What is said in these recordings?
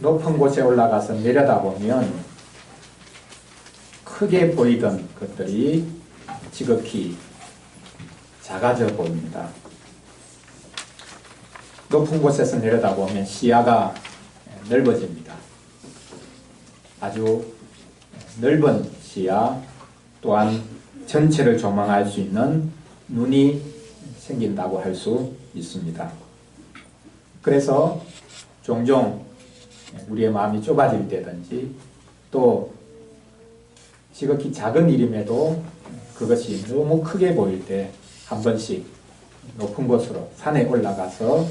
높은 곳에 올라가서 내려다보면 크게 보이던 것들이 지극히 작아져 보입니다. 높은 곳에서 내려다보면 시야가 넓어집니다. 아주 넓은 시야, 또한 전체를 조망할 수 있는 눈이 생긴다고 할 수 있습니다. 그래서 종종 우리의 마음이 좁아질 때든지 또 지극히 작은 일임에도 그것이 너무 크게 보일 때 한 번씩 높은 곳으로 산에 올라가서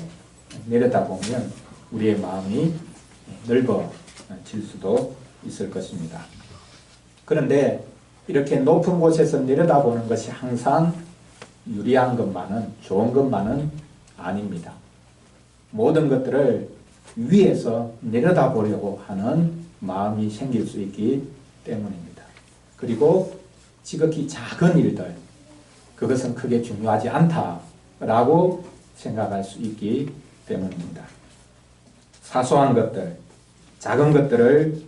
내려다보면 우리의 마음이 넓어질 수도 있을 것입니다. 그런데 이렇게 높은 곳에서 내려다보는 것이 항상 유리한 것만은, 좋은 것만은 아닙니다. 모든 것들을 위에서 내려다보려고 하는 마음이 생길 수 있기 때문입니다. 그리고 지극히 작은 일들, 그것은 크게 중요하지 않다라고 생각할 수 있기 때문입니다. 사소한 것들, 작은 것들을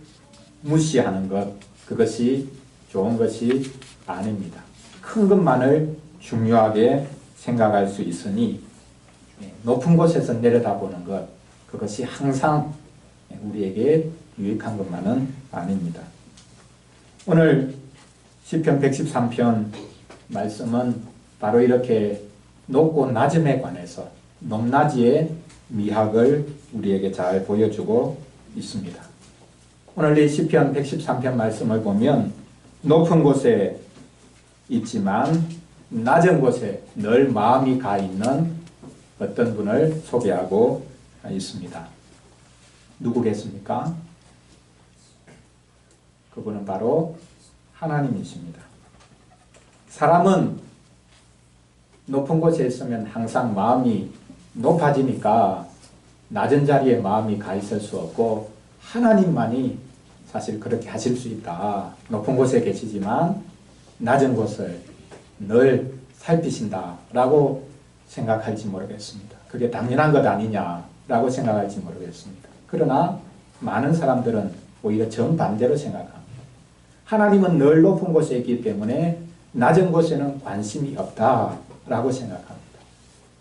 무시하는 것, 그것이 좋은 것이 아닙니다. 큰 것만을 중요하게 생각할 수 있으니 높은 곳에서 내려다보는 것, 그것이 항상 우리에게 유익한 것만은 아닙니다. 오늘 시편 113편 말씀은 바로 이렇게 높고 낮음에 관해서 높낮이의 미학을 우리에게 잘 보여주고 있습니다. 오늘 이 시편 113편 말씀을 보면 높은 곳에 있지만 낮은 곳에 늘 마음이 가 있는 어떤 분을 소개하고 있습니다. 누구겠습니까? 그분은 바로 하나님이십니다. 사람은 높은 곳에 있으면 항상 마음이 높아지니까 낮은 자리에 마음이 가 있을 수 없고 하나님만이 사실 그렇게 하실 수 있다. 높은 곳에 계시지만 낮은 곳을 늘 살피신다라고 생각할지 모르겠습니다. 그게 당연한 것 아니냐라고 생각할지 모르겠습니다. 그러나 많은 사람들은 오히려 정반대로 생각합니다. 하나님은 늘 높은 곳에 있기 때문에 낮은 곳에는 관심이 없다라고 생각합니다.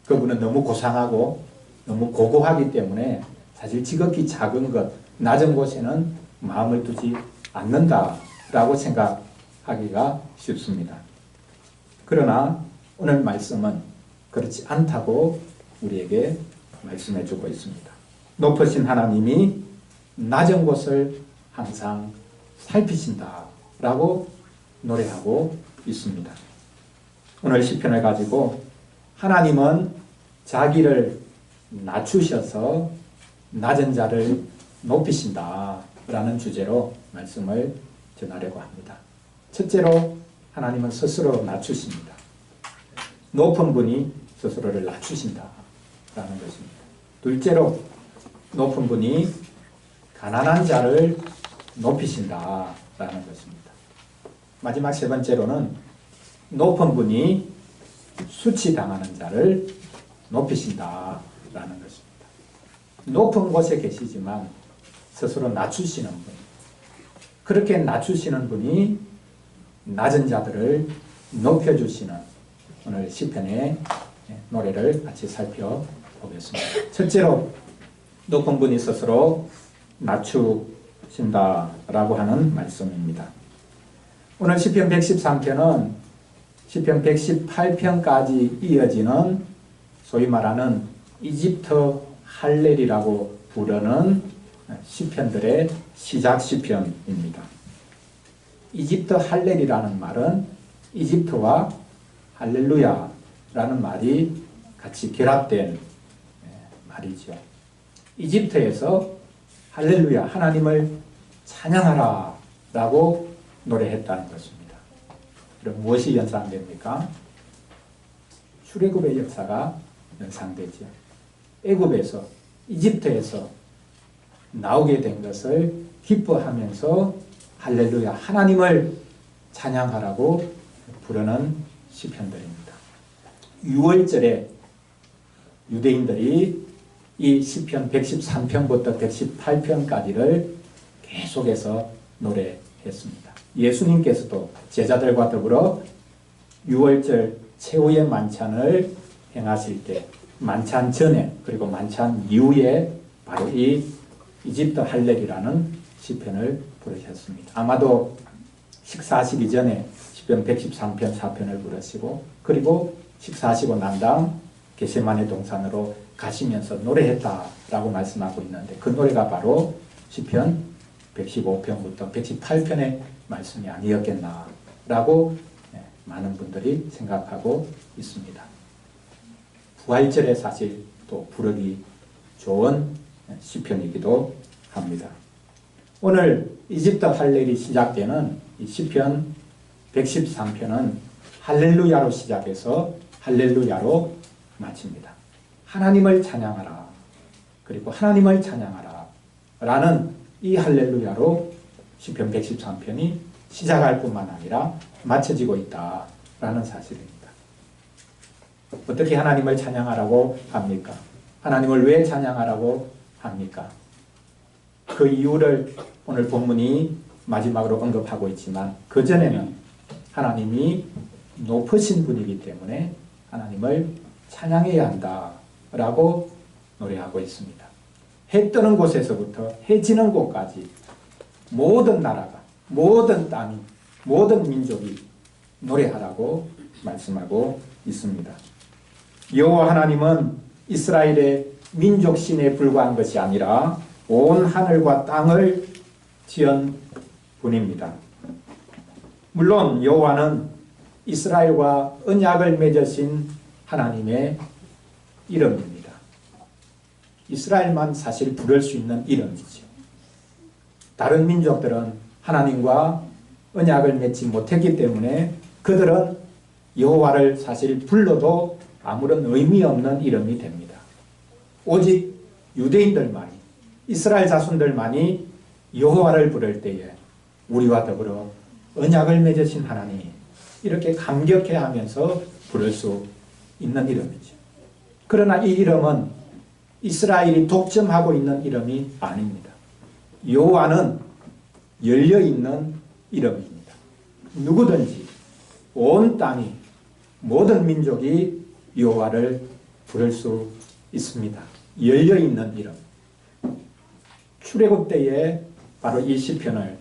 그분은 너무 고상하고 너무 고고하기 때문에 사실 지극히 작은 것, 낮은 곳에는 마음을 두지 않는다라고 생각하기가 쉽습니다. 그러나 오늘 말씀은 그렇지 않다고 우리에게 말씀해 주고 있습니다. 높으신 하나님이 낮은 곳을 항상 살피신다라고 노래하고 있습니다. 오늘 시편을 가지고 하나님은 자기를 낮추셔서 낮은 자를 높이신다라는 주제로 말씀을 전하려고 합니다. 첫째로 하나님은 스스로 낮추십니다. 높은 분이 스스로를 낮추신다라는 것입니다. 둘째로 높은 분이 가난한 자를 높이신다라는 것입니다. 마지막 세 번째로는 높은 분이 수치당하는 자를 높이신다라는 것입니다. 높은 곳에 계시지만 스스로 낮추시는 분, 그렇게 낮추시는 분이 낮은 자들을 높여주시는 오늘 시편의 노래를 같이 살펴보겠습니다. 첫째로 높은 분이 스스로 낮추신다라고 하는 말씀입니다. 오늘 시편 113편은 시편 118편까지 이어지는 소위 말하는 이집트 할렐이라고 부르는 시편들의 시작 시편입니다. 이집트 할렐이라는 말은 이집트와 할렐루야라는 말이 같이 결합된 말이죠. 이집트에서 할렐루야, 하나님을 찬양하라 라고 노래했다는 것입니다. 그럼 무엇이 연상됩니까? 출애굽의 역사가 연상되죠. 애굽에서, 이집트에서 나오게 된 것을 기뻐하면서 할렐루야, 하나님을 찬양하라고 부르는 시편들입니다. 6월절에 유대인들이 이 시편 113편부터 118편까지를 계속해서 노래했습니다. 예수님께서도 제자들과 더불어 6월절 최후의 만찬을 행하실 때 만찬 전에 그리고 만찬 이후에 바로 이 이집트 할렐이라는 시편을 부르셨습니다. 아마도 식사하시기 전에 시편 113편 4편을 부르시고 그리고 식사하시고 난 다음 겟세마네 동산으로 가시면서 노래했다라고 말씀하고 있는데 그 노래가 바로 시편 115편부터 118편의 말씀이 아니었겠나라고 많은 분들이 생각하고 있습니다. 부활절에 사실 또 부르기 좋은 시편이기도 합니다. 오늘 이집트 할렐이 시작되는 이 시편 113편은 할렐루야로 시작해서 할렐루야로 마칩니다. 하나님을 찬양하라. 그리고 하나님을 찬양하라. 라는 이 할렐루야로 시편 113편이 시작할 뿐만 아니라 마쳐지고 있다라는 사실입니다. 어떻게 하나님을 찬양하라고 합니까? 하나님을 왜 찬양하라고 합니까? 그 이유를 오늘 본문이 마지막으로 언급하고 있지만 그 전에는 하나님이 높으신 분이기 때문에 하나님을 찬양해야 한다라고 노래하고 있습니다. 해 뜨는 곳에서부터 해 지는 곳까지 모든 나라가, 모든 땅이, 모든 민족이 노래하라고 말씀하고 있습니다. 여호와 하나님은 이스라엘의 민족 신에 불과한 것이 아니라 온 하늘과 땅을 지은 분입니다. 물론 여호와는 이스라엘과 언약을 맺으신 하나님의 이름입니다. 이스라엘만 사실 부를 수 있는 이름이죠. 다른 민족들은 하나님과 언약을 맺지 못했기 때문에 그들은 여호와를 사실 불러도 아무런 의미 없는 이름이 됩니다. 오직 유대인들만이, 이스라엘 자손들만이 여호와를 부를 때에 우리와 더불어 언약을 맺으신 하나님, 이렇게 감격해하면서 부를 수 있는 이름이죠. 그러나 이 이름은 이스라엘이 독점하고 있는 이름이 아닙니다. 여호와는 열려있는 이름입니다. 누구든지 온 땅이, 모든 민족이 여호와를 부를 수 있습니다. 열려있는 이름. 출애굽 때에 바로 이 시편을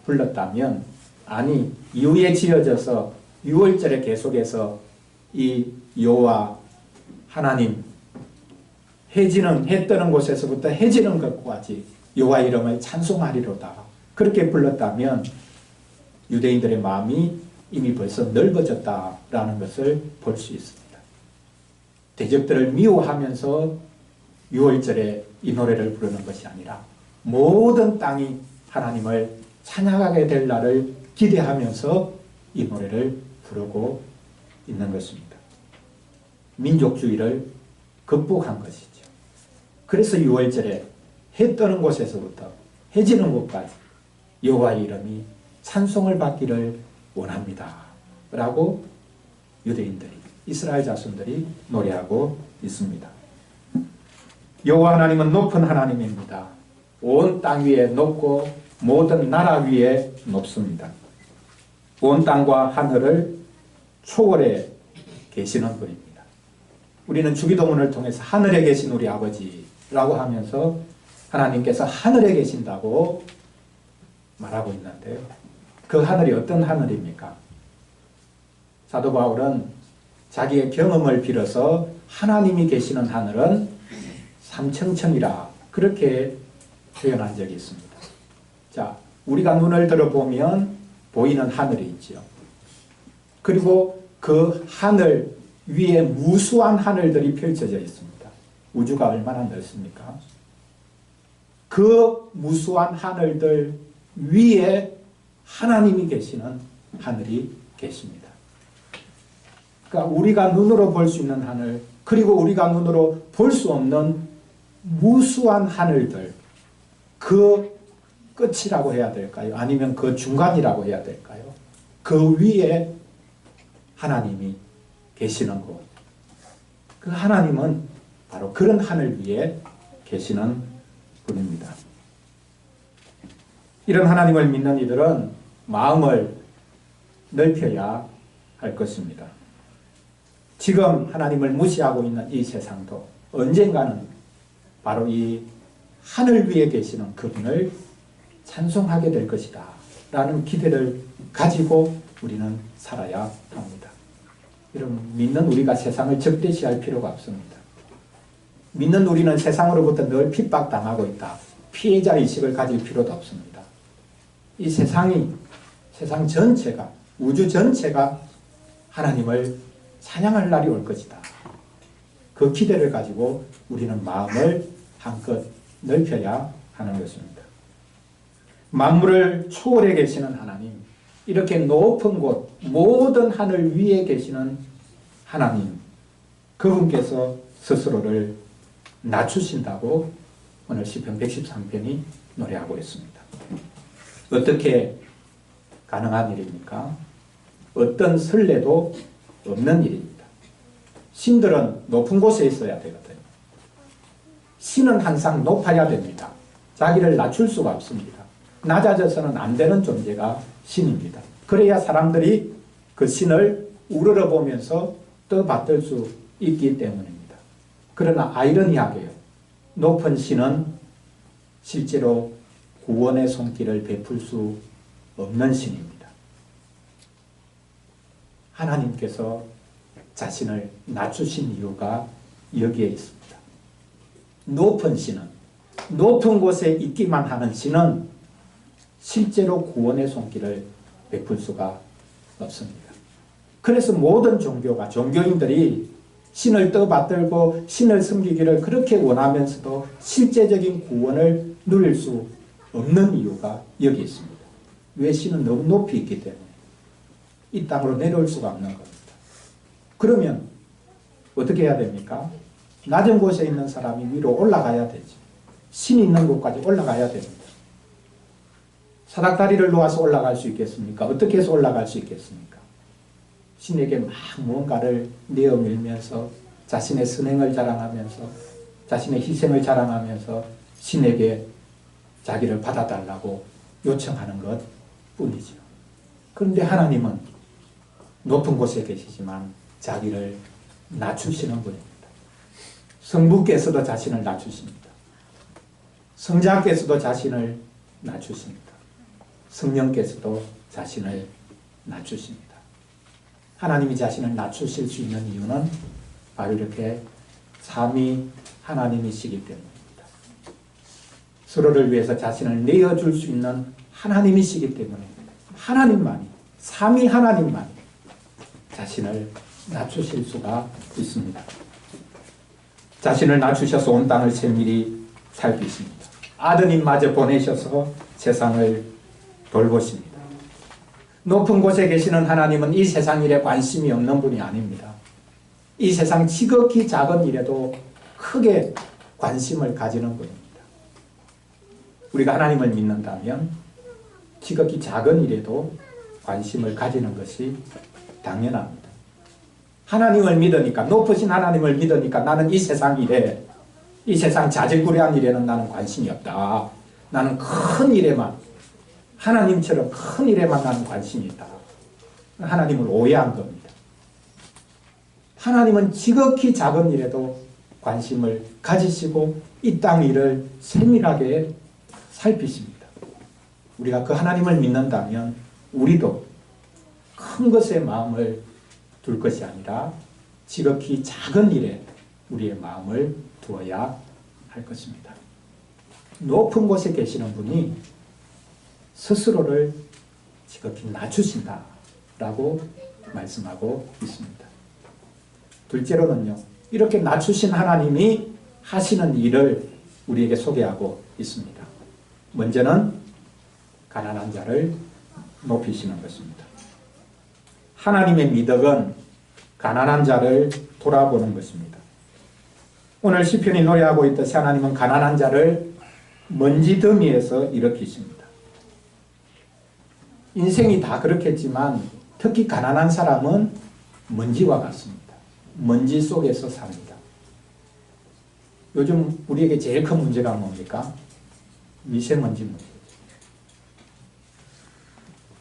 불렀다면, 아니 이후에 지어져서 6월절에 계속해서 이 여호와 하나님, 해 뜨는 곳에서부터 해 지는 것까지 여호와 이름을 찬송하리로다, 그렇게 불렀다면 유대인들의 마음이 이미 벌써 넓어졌다라는 것을 볼 수 있습니다. 대적들을 미워하면서 6월절에 이 노래를 부르는 것이 아니라 모든 땅이 하나님을 찬양하게 될 날을 기대하면서 이 노래를 부르고 있는 것입니다. 민족주의를 극복한 것이죠. 그래서 6월절에 해 뜨는 곳에서부터 해 지는 곳까지 여호와의 이름이 찬송을 받기를 원합니다 라고 유대인들이, 이스라엘 자손들이 노래하고 있습니다. 여호와 하나님은 높은 하나님입니다. 온 땅 위에 높고 모든 나라 위에 높습니다. 온 땅과 하늘을 초월해 계시는 분입니다. 우리는 주기도문을 통해서 하늘에 계신 우리 아버지라고 하면서 하나님께서 하늘에 계신다고 말하고 있는데요. 그 하늘이 어떤 하늘입니까? 사도 바울은 자기의 경험을 빌어서 하나님이 계시는 하늘은 삼층천이라 그렇게 표현한 적이 있습니다. 자, 우리가 눈을 들어보면 보이는 하늘이 있죠. 그리고 그 하늘 위에 무수한 하늘들이 펼쳐져 있습니다. 우주가 얼마나 넓습니까? 그 무수한 하늘들 위에 하나님이 계시는 하늘이 계십니다. 그러니까 우리가 눈으로 볼 수 있는 하늘, 그리고 우리가 눈으로 볼 수 없는 무수한 하늘들, 그 끝이라고 해야 될까요? 아니면 그 중간이라고 해야 될까요? 그 위에 하나님이 계시는 곳. 그 하나님은 바로 그런 하늘 위에 계시는 분입니다. 이런 하나님을 믿는 이들은 마음을 넓혀야 할 것입니다. 지금 하나님을 무시하고 있는 이 세상도 언젠가는 바로 이 하늘 위에 계시는 그분을 찬송하게 될 것이다 라는 기대를 가지고 우리는 살아야 합니다. 여러분, 믿는 우리가 세상을 적대시할 필요가 없습니다. 믿는 우리는 세상으로부터 늘 핍박당하고 있다. 피해자의식을 가질 필요도 없습니다. 이 세상 전체가, 우주 전체가 하나님을 찬양할 날이 올 것이다. 그 기대를 가지고 우리는 마음을 한껏 넓혀야 하는 것입니다. 만물을 초월해 계시는 하나님, 이렇게 높은 곳, 모든 하늘 위에 계시는 하나님, 그분께서 스스로를 낮추신다고 오늘 시편 113편이 노래하고 있습니다. 어떻게 가능한 일입니까? 어떤 설레도 없는 일입니다. 신들은 높은 곳에 있어야 되거든요. 신은 항상 높아야 됩니다. 자기를 낮출 수가 없습니다. 낮아져서는 안 되는 존재가 신입니다. 그래야 사람들이 그 신을 우러러보면서 떠받들 수 있기 때문입니다. 그러나 아이러니하게요, 높은 신은 실제로 구원의 손길을 베풀 수 없는 신입니다. 하나님께서 자신을 낮추신 이유가 여기에 있습니다. 높은 신은, 높은 곳에 있기만 하는 신은 실제로 구원의 손길을 베풀 수가 없습니다. 그래서 모든 종교가, 종교인들이 신을 떠받들고 신을 섬기기를 그렇게 원하면서도 실제적인 구원을 누릴 수 없는 이유가 여기 있습니다. 왜? 신은 너무 높이 있기 때문에 이 땅으로 내려올 수가 없는 겁니다. 그러면 어떻게 해야 됩니까? 낮은 곳에 있는 사람이 위로 올라가야 되지. 신이 있는 곳까지 올라가야 됩니다. 사닥다리를 놓아서 올라갈 수 있겠습니까? 어떻게 해서 올라갈 수 있겠습니까? 신에게 막 무언가를 내어밀면서 자신의 선행을 자랑하면서 자신의 희생을 자랑하면서 신에게 자기를 받아달라고 요청하는 것 뿐이죠. 그런데 하나님은 높은 곳에 계시지만 자기를 낮추시는 분입니다. 성부께서도 자신을 낮추십니다. 성자께서도 자신을 낮추십니다. 성령께서도 자신을 낮추십니다. 하나님이 자신을 낮추실 수 있는 이유는 바로 이렇게 삼위 하나님이시기 때문입니다. 서로를 위해서 자신을 내어줄 수 있는 하나님이시기 때문에 하나님만이, 삼위 하나님만이 자신을 낮추실 수가 있습니다. 자신을 낮추셔서 온 땅을 세밀히 살피십니다. 아드님마저 보내셔서 세상을 돌보십니다. 높은 곳에 계시는 하나님은 이 세상 일에 관심이 없는 분이 아닙니다. 이 세상 지극히 작은 일에도 크게 관심을 가지는 분입니다. 우리가 하나님을 믿는다면 지극히 작은 일에도 관심을 가지는 것이 당연합니다. 하나님을 믿으니까, 높으신 하나님을 믿으니까 나는 이 세상 일에, 이 세상 자질구레한 일에는 나는 관심이 없다. 나는 큰 일에만, 하나님처럼 큰 일에만 나는 관심이 있다. 하나님을 오해한 겁니다. 하나님은 지극히 작은 일에도 관심을 가지시고 이 땅 일을 세밀하게 살피십니다. 우리가 그 하나님을 믿는다면 우리도 큰 것에 마음을 둘 것이 아니라 지극히 작은 일에 우리의 마음을 두어야 할 것입니다. 높은 곳에 계시는 분이 스스로를 지극히 낮추신다라고 말씀하고 있습니다. 둘째로는요, 이렇게 낮추신 하나님이 하시는 일을 우리에게 소개하고 있습니다. 먼저는 가난한 자를 높이시는 것입니다. 하나님의 미덕은 가난한 자를 돌아보는 것입니다. 오늘 시편이 노래하고 있듯이 하나님은 가난한 자를 먼지 더미에서 일으키십니다. 인생이 다 그렇겠지만 특히 가난한 사람은 먼지와 같습니다. 먼지 속에서 삽니다. 요즘 우리에게 제일 큰 문제가 뭡니까? 미세먼지 문제.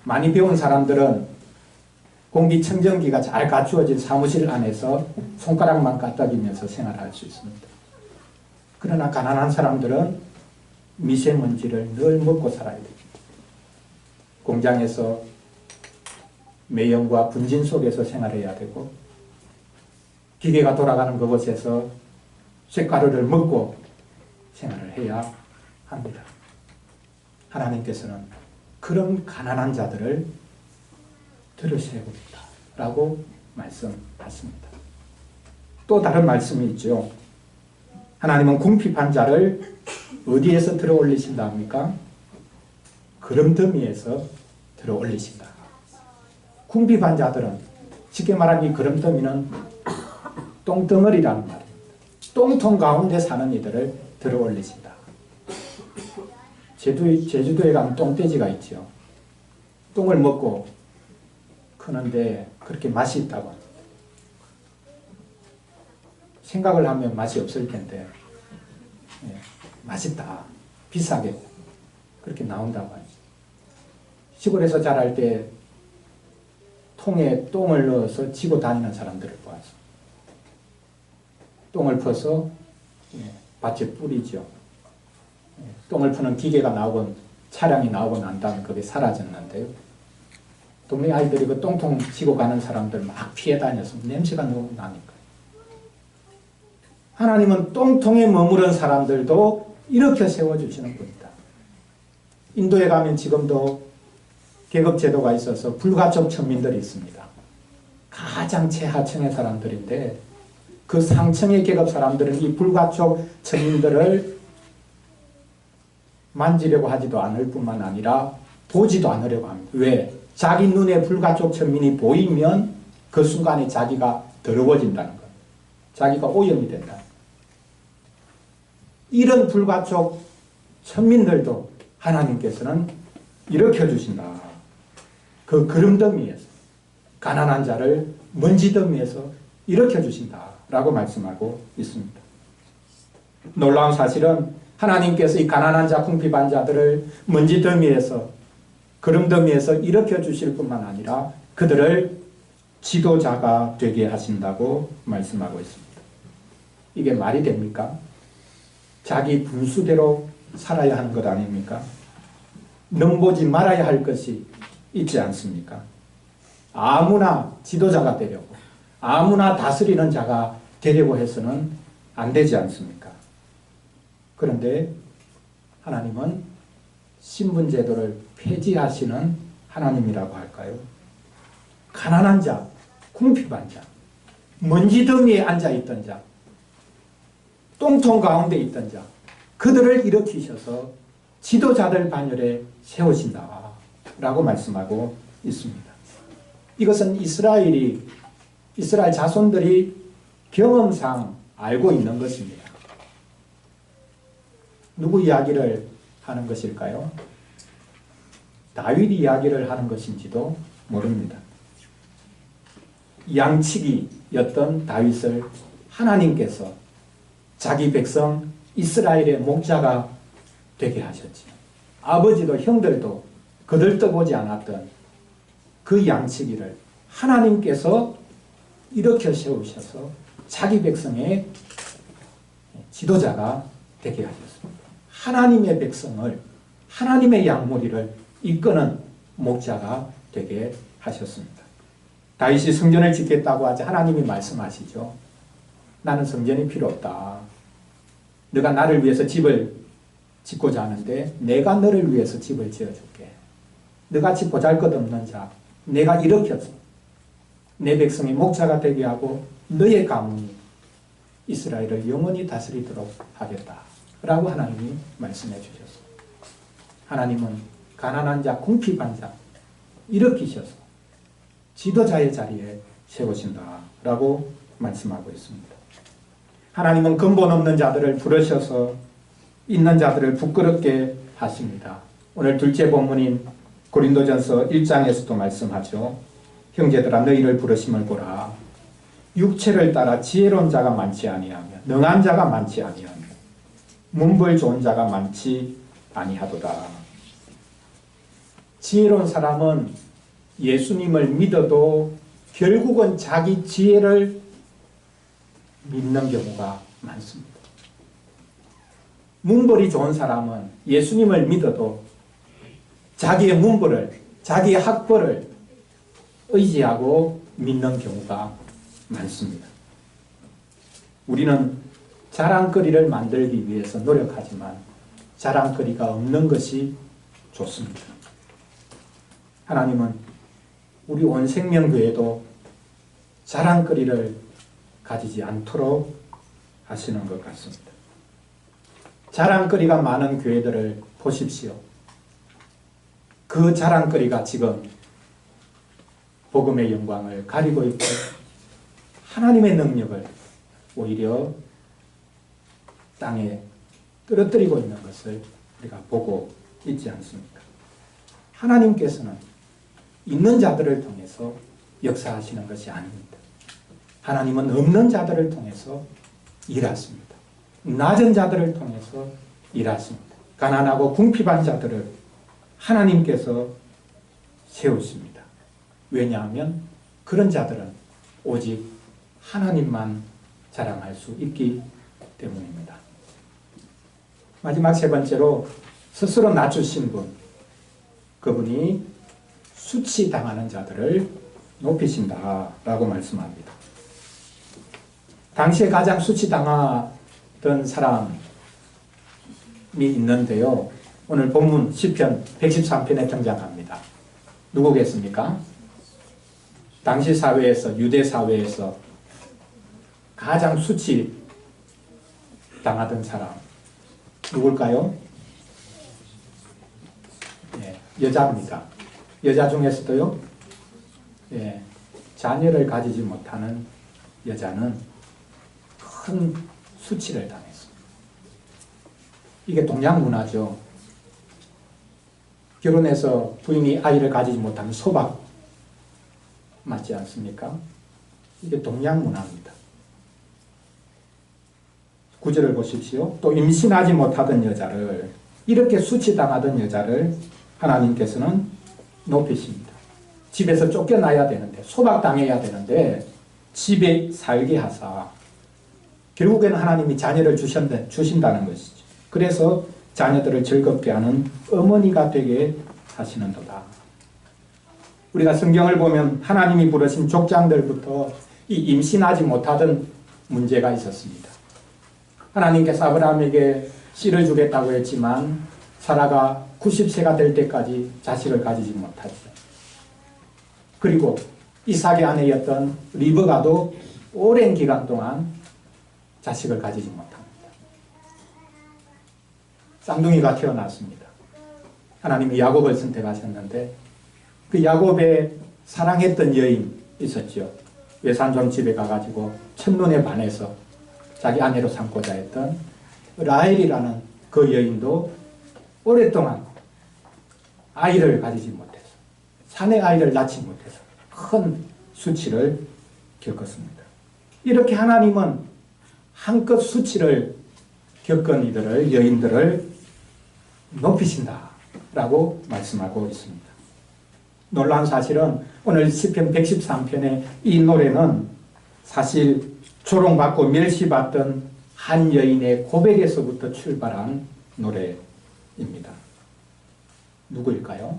많이 배운 사람들은 공기청정기가 잘 갖추어진 사무실 안에서 손가락만 까딱이면서 생활할 수 있습니다. 그러나 가난한 사람들은 미세먼지를 늘 먹고 살아야 됩니다. 공장에서 매연과 분진 속에서 생활해야 되고, 기계가 돌아가는 그곳에서 쇳가루를 먹고 생활을 해야 합니다. 하나님께서는 그런 가난한 자들을 들으시고 있다라고 말씀하십니다. 또 다른 말씀이 있죠. 하나님은 궁핍한 자를 어디에서 들어 올리신다 합니까? 그름더미에서 들어 올리신다. 궁핍한 자들은, 쉽게 말하면 이 그름더미는 똥덩어리라는 말입니다. 똥통 가운데 사는 이들을 들어 올리신다. 제주도에 가면 똥돼지가 있죠. 똥을 먹고 크는데 그렇게 맛이 있다고 합니다. 생각을 하면 맛이 없을 텐데, 맛있다, 비싸게 그렇게 나온다고 하죠. 시골에서 자랄 때 통에 똥을 넣어서 지고 다니는 사람들을 보아서 똥을 퍼서 밭에 뿌리죠. 똥을 푸는 기계가 나오고 차량이 나오고 난 다음에 그게 사라졌는데요. 동네 아이들이 그 똥통 지고 가는 사람들 막 피해 다녀서 냄새가 너무 나니까. 하나님은 똥통에 머무른 사람들도 이렇게 세워주시는 분이다. 인도에 가면 지금도 계급제도가 있어서 불가촉 천민들이 있습니다. 가장 최하층의 사람들인데, 그 상층의 계급 사람들은 이 불가촉 천민들을 만지려고 하지도 않을 뿐만 아니라 보지도 않으려고 합니다. 왜? 자기 눈에 불가촉 천민이 보이면 그 순간에 자기가 더러워진다는 것. 자기가 오염이 된다. 이런 불가촉 천민들도 하나님께서는 일으켜주신다. 그 그름더미에서, 가난한 자를 먼지더미에서 일으켜주신다 라고 말씀하고 있습니다. 놀라운 사실은 하나님께서 이 가난한 자, 궁핍한 자들을 먼지더미에서, 그름더미에서 일으켜주실 뿐만 아니라 그들을 지도자가 되게 하신다고 말씀하고 있습니다. 이게 말이 됩니까? 자기 분수대로 살아야 하는 것 아닙니까? 넘보지 말아야 할 것이 있지 않습니까? 아무나 지도자가 되려고, 아무나 다스리는 자가 되려고 해서는 안 되지 않습니까? 그런데 하나님은 신분제도를 폐지하시는 하나님이라고 할까요? 가난한 자, 궁핍한 자, 먼지더미에 앉아있던 자, 똥통 가운데 있던 자, 그들을 일으키셔서 지도자들 반열에 세우신다 라고 말씀하고 있습니다. 이것은 이스라엘 자손들이 경험상 알고 있는 것입니다. 누구 이야기를 하는 것일까요? 다윗 이야기를 하는 것인지도 모릅니다. 양치기였던 다윗을 하나님께서 자기 백성 이스라엘의 목자가 되게 하셨지. 아버지도 형들도 거들떠보지 않았던 그 양치기를 하나님께서 일으켜 세우셔서 자기 백성의 지도자가 되게 하셨습니다. 하나님의 백성을, 하나님의 양무리를 이끄는 목자가 되게 하셨습니다. 다윗이 성전을 짓겠다고 하자 하나님이 말씀하시죠. 나는 성전이 필요 없다. 네가 나를 위해서 집을 짓고자 하는데 내가 너를 위해서 집을 지어줄게. 너같이 보잘것없는 자 내가 일으켜서 내 백성이 목자가 되게 하고 너의 가문이 이스라엘을 영원히 다스리도록 하겠다 라고 하나님이 말씀해 주셨습니다. 하나님은 가난한 자, 궁핍한 자 일으키셔서 지도자의 자리에 세우신다 라고 말씀하고 있습니다. 하나님은 근본 없는 자들을 부르셔서 있는 자들을 부끄럽게 하십니다. 오늘 둘째 본문인 고린도전서 1장에서도 말씀하죠. 형제들아 너희를 부르심을 보라. 육체를 따라 지혜로운 자가 많지 아니하며 능한 자가 많지 아니하며 문벌 좋은 자가 많지 아니하도다. 지혜로운 사람은 예수님을 믿어도 결국은 자기 지혜를 믿는 경우가 많습니다. 문벌이 좋은 사람은 예수님을 믿어도 자기의 문벌을, 자기의 학벌을 의지하고 믿는 경우가 많습니다. 우리는 자랑거리를 만들기 위해서 노력하지만 자랑거리가 없는 것이 좋습니다. 하나님은 우리 온 생명교회도 자랑거리를 가지지 않도록 하시는 것 같습니다. 자랑거리가 많은 교회들을 보십시오. 그 자랑거리가 지금 복음의 영광을 가리고 있고 하나님의 능력을 오히려 땅에 떨어뜨리고 있는 것을 우리가 보고 있지 않습니까? 하나님께서는 있는 자들을 통해서 역사하시는 것이 아닙니다. 하나님은 없는 자들을 통해서 일하십니다. 낮은 자들을 통해서 일하십니다. 가난하고 궁핍한 자들을 하나님께서 세우십니다. 왜냐하면 그런 자들은 오직 하나님만 자랑할 수 있기 때문입니다. 마지막 세 번째로 스스로 낮추신 분, 그분이 수치당하는 자들을 높이신다라고 말씀합니다. 당시에 가장 수치당하던 사람이 있는데요. 오늘 본문 시편 113편에 등장합니다. 누구겠습니까? 당시 사회에서, 유대 사회에서 가장 수치당하던 사람 누굴까요? 여자입니다. 여자 중에서도요, 자녀를 가지지 못하는 여자는 큰 수치를 당했습니다. 이게 동양 문화죠. 결혼해서 부인이 아이를 가지지 못하면 소박 맞지 않습니까? 이게 동양 문화입니다. 9절을 보십시오. 또 임신하지 못하던 여자를, 이렇게 수치당하던 여자를 하나님께서는 높이십니다. 집에서 쫓겨나야 되는데, 소박당해야 되는데 집에 살게 하사 결국에는 하나님이 자녀를 주신다는 것이죠. 그래서 자녀들을 즐겁게 하는 어머니가 되게 하시는도다. 우리가 성경을 보면 하나님이 부르신 족장들부터 이 임신하지 못하던 문제가 있었습니다. 하나님께서 아브라함에게 씨를 주겠다고 했지만 사라가 90세가 될 때까지 자식을 가지지 못하죠. 그리고 이삭의 아내였던 리브가도 오랜 기간 동안 자식을 가지지 못합니다. 쌍둥이가 태어났습니다. 하나님이 야곱을 선택하셨는데 그 야곱의 사랑했던 여인 있었죠. 외삼촌 집에 가가지고 첫눈에 반해서 자기 아내로 삼고자 했던 라헬이라는 그 여인도 오랫동안 아이를 가지지 못해서, 사내 아이를 낳지 못해서 큰 수치를 겪었습니다. 이렇게 하나님은 한껏 수치를 겪은 이들을, 여인들을 높이신다라고 말씀하고 있습니다. 놀라운 사실은 오늘 시편 113편의 이 노래는 사실 조롱받고 멸시받던 한 여인의 고백에서부터 출발한 노래입니다. 누구일까요?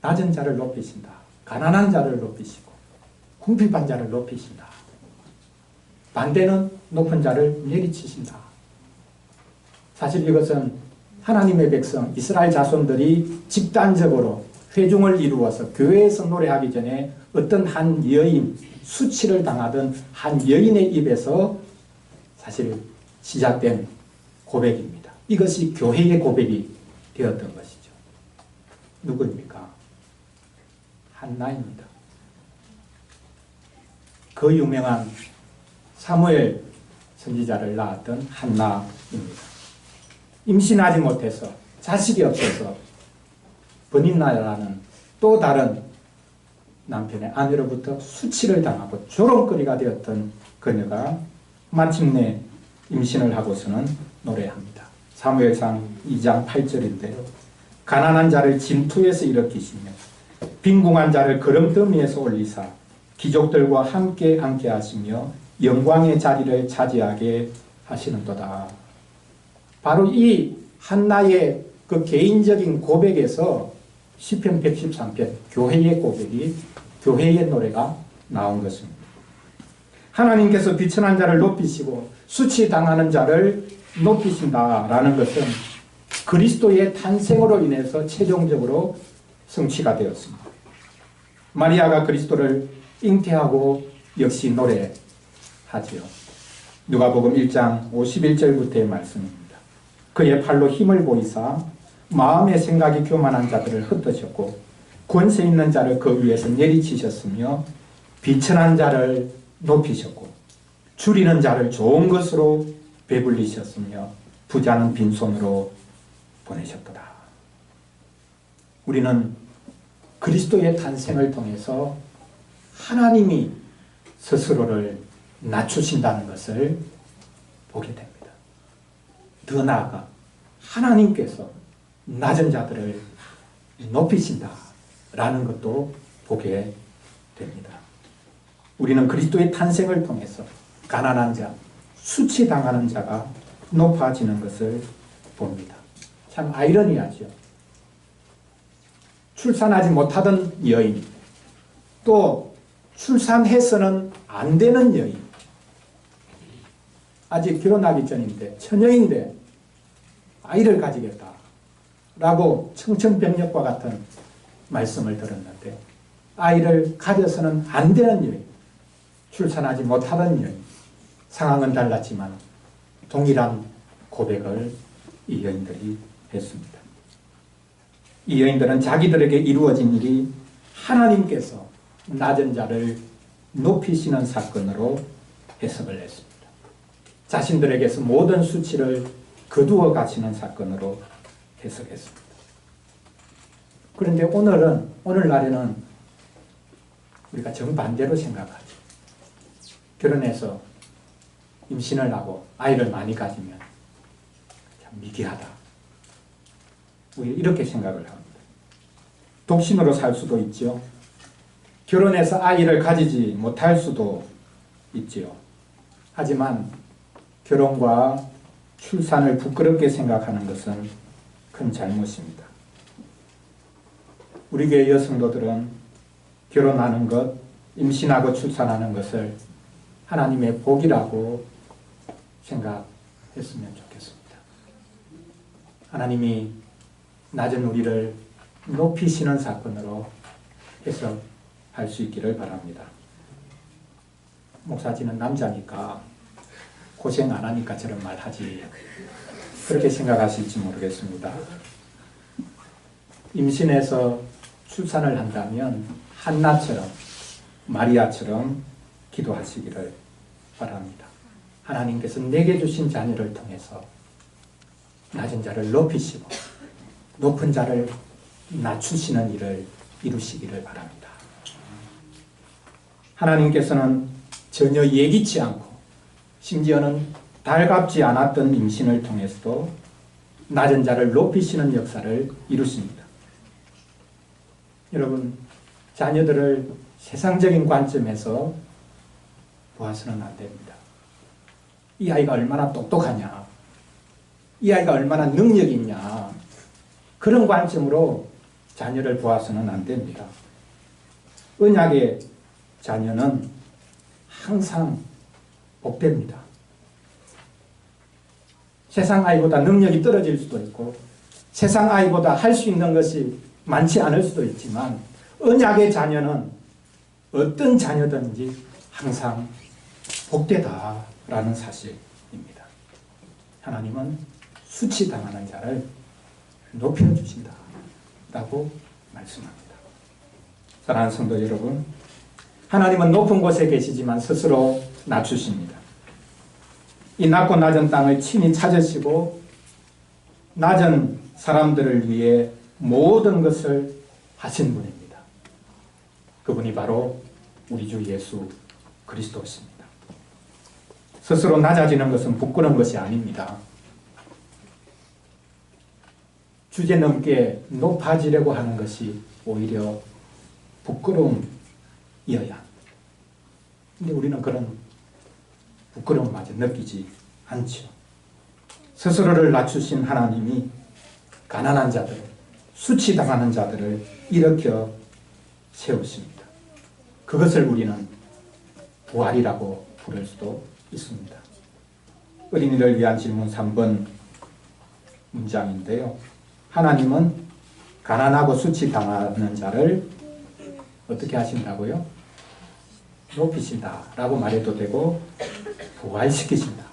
낮은 자를 높이신다. 가난한 자를 높이시고 궁핍한 자를 높이신다. 반대는 높은 자를 내리치신다. 사실 이것은 하나님의 백성 이스라엘 자손들이 집단적으로 회중을 이루어서 교회에서 노래하기 전에 어떤 한 여인, 수치를 당하던 한 여인의 입에서 사실 시작된 고백입니다. 이것이 교회의 고백이 되었던 것이죠. 누구입니까? 한나입니다. 그 유명한 사무엘 선지자를 낳았던 한나입니다. 임신하지 못해서 자식이 없어서 버니나라는 또 다른 남편의 아내로부터 수치를 당하고 조롱거리가 되었던 그녀가 마침내 임신을 하고서는 노래합니다. 사무엘상 2장 8절인데요. 가난한 자를 진투에서 일으키시며 빈궁한 자를 거름더미에서 올리사 귀족들과 함께 앉게 하시며 영광의 자리를 차지하게 하시는도다. 바로 이 한나의 그 개인적인 고백에서 시편 113편 교회의 고백이, 교회의 노래가 나온 것입니다. 하나님께서 비천한 자를 높이시고 수치당하는 자를 높이신다라는 것은 그리스도의 탄생으로 인해서 최종적으로 성취가 되었습니다. 마리아가 그리스도를 잉태하고 역시 노래하지요. 누가복음 1장 51절부터의 말씀입니다. 그의 팔로 힘을 보이사 마음의 생각이 교만한 자들을 흩으셨고 권세 있는 자를 그 위에서 내리치셨으며 비천한 자를 높이셨고 줄이는 자를 좋은 것으로 배불리셨으며 부자는 빈손으로 보내셨도다. 우리는 그리스도의 탄생을 통해서 하나님이 스스로를 낮추신다는 것을 보게 됩니다. 더 나아가 하나님께서 낮은 자들을 높이신다라는 것도 보게 됩니다. 우리는 그리스도의 탄생을 통해서 가난한 자, 수치당하는 자가 높아지는 것을 봅니다. 참 아이러니하죠. 출산하지 못하던 여인, 또 출산해서는 안 되는 여인, 아직 결혼하기 전인데 처녀인데 아이를 가지겠다라고 청천벽력과 같은 말씀을 들었는데 아이를 가져서는 안 되는 여인, 출산하지 못하던 여인, 상황은 달랐지만 동일한 고백을 이 여인들이 했습니다. 이 여인들은 자기들에게 이루어진 일이 하나님께서 낮은 자를 높이시는 사건으로 해석을 했습니다. 자신들에게서 모든 수치를 거두어 가시는 사건으로 해석했습니다. 그런데 오늘날에는 우리가 정반대로 생각하죠. 결혼해서 임신을 하고 아이를 많이 가지면 참 미개하다. 우리 이렇게 생각을 합니다. 독신으로 살 수도 있죠. 결혼해서 아이를 가지지 못할 수도 있지요. 하지만 결혼과 출산을 부끄럽게 생각하는 것은 큰 잘못입니다. 우리 교회 여성도들은 결혼하는 것, 임신하고 출산하는 것을 하나님의 복이라고 생각했으면 좋겠습니다. 하나님이 낮은 우리를 높이시는 사건으로 해석할 수 있기를 바랍니다. 목사지는 남자니까 고생 안 하니까 저런 말 하지, 그렇게 생각하실지 모르겠습니다. 임신해서 출산을 한다면 한나처럼 마리아처럼 기도하시기를 바랍니다. 하나님께서 내게 주신 자녀를 통해서 낮은 자를 높이시고 높은 자를 낮추시는 일을 이루시기를 바랍니다. 하나님께서는 전혀 예기치 않고 심지어는 달갑지 않았던 임신을 통해서도 낮은 자를 높이시는 역사를 이루십니다. 여러분, 자녀들을 세상적인 관점에서 보아서는 안 됩니다. 이 아이가 얼마나 똑똑하냐, 이 아이가 얼마나 능력이 있냐, 그런 관점으로 자녀를 보아서는 안 됩니다. 언약의 자녀는 항상 복됩니다. 세상 아이보다 능력이 떨어질 수도 있고 세상 아이보다 할 수 있는 것이 많지 않을 수도 있지만 언약의 자녀는 어떤 자녀든지 항상 복되다라는 사실입니다. 하나님은 수치당하는 자를 높여주신다라고 말씀합니다. 사랑하는 성도 여러분, 하나님은 높은 곳에 계시지만 스스로 낮추십니다. 이 낮고 낮은 땅을 친히 찾으시고 낮은 사람들을 위해 모든 것을 하신 분입니다. 그분이 바로 우리 주 예수 그리스도십니다. 스스로 낮아지는 것은 부끄러운 것이 아닙니다. 주제넘게 높아지려고 하는 것이 오히려 부끄러움이어야. 근데 우리는 그런 부끄러움마저 느끼지 않죠. 스스로를 낮추신 하나님이 가난한 자들, 수치당하는 자들을 일으켜 세우십니다. 그것을 우리는 부활이라고 부를 수도 있습니다. 어린이를 위한 질문 3번 문장인데요. 하나님은 가난하고 수치당하는 자를 어떻게 하신다고요? 높이신다 라고 말해도 되고 부활시키신다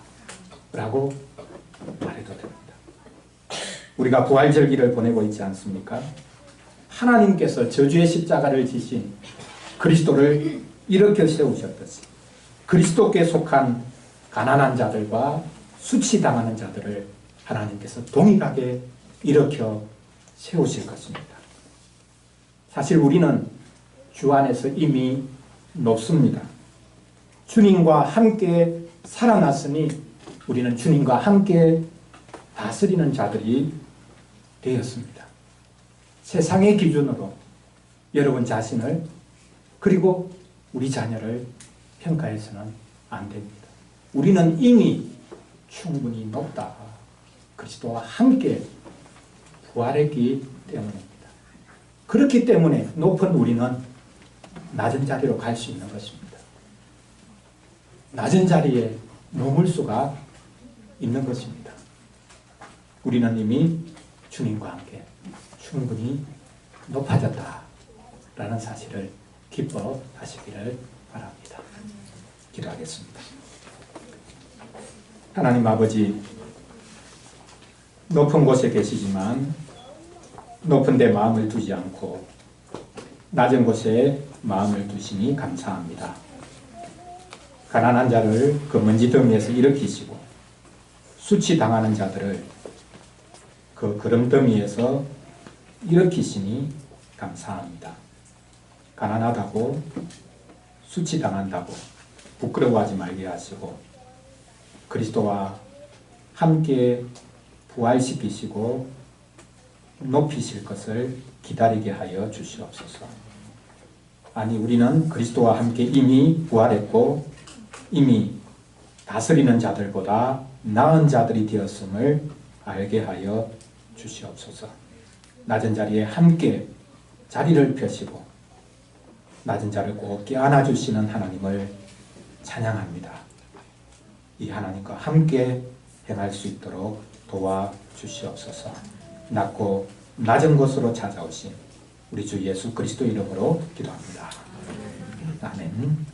라고 말해도 됩니다. 우리가 부활절기를 보내고 있지 않습니까? 하나님께서 저주의 십자가를 지신 그리스도를 일으켜 세우셨듯이 그리스도께 속한 가난한 자들과 수치당하는 자들을 하나님께서 동일하게 일으켜 세우실 것입니다. 사실 우리는 주 안에서 이미 높습니다. 주님과 함께 살아났으니 우리는 주님과 함께 다스리는 자들이 되었습니다. 세상의 기준으로 여러분 자신을 그리고 우리 자녀를 평가해서는 안 됩니다. 우리는 이미 충분히 높다. 그리스도와 함께 부활했기 때문입니다. 그렇기 때문에 높은 우리는 낮은 자리로 갈 수 있는 것입니다. 낮은 자리에 머물 수가 있는 것입니다. 우리는 이미 주님과 함께 충분히 높아졌다라는 사실을 기뻐하시기를 바랍니다. 기도하겠습니다. 하나님 아버지, 높은 곳에 계시지만 높은 데 마음을 두지 않고 낮은 곳에 마음을 두시니 감사합니다. 가난한 자를 그 먼지 더미에서 일으키시고 수치당하는 자들을 그 그름 더미에서 일으키시니 감사합니다. 가난하다고 수치당한다고 부끄러워하지 말게 하시고 그리스도와 함께 부활시키시고 높이실 것을 기다리게 하여 주시옵소서. 아니 우리는 그리스도와 함께 이미 부활했고 이미 다스리는 자들보다 나은 자들이 되었음을 알게 하여 주시옵소서. 낮은 자리에 함께 자리를 펴시고 낮은 자를 꼭 안아주시는 하나님을 찬양합니다. 이 하나님과 함께 행할 수 있도록 도와주시옵소서. 낮고 낮은 곳으로 찾아오신 우리 주 예수 그리스도 이름으로 기도합니다. 아멘.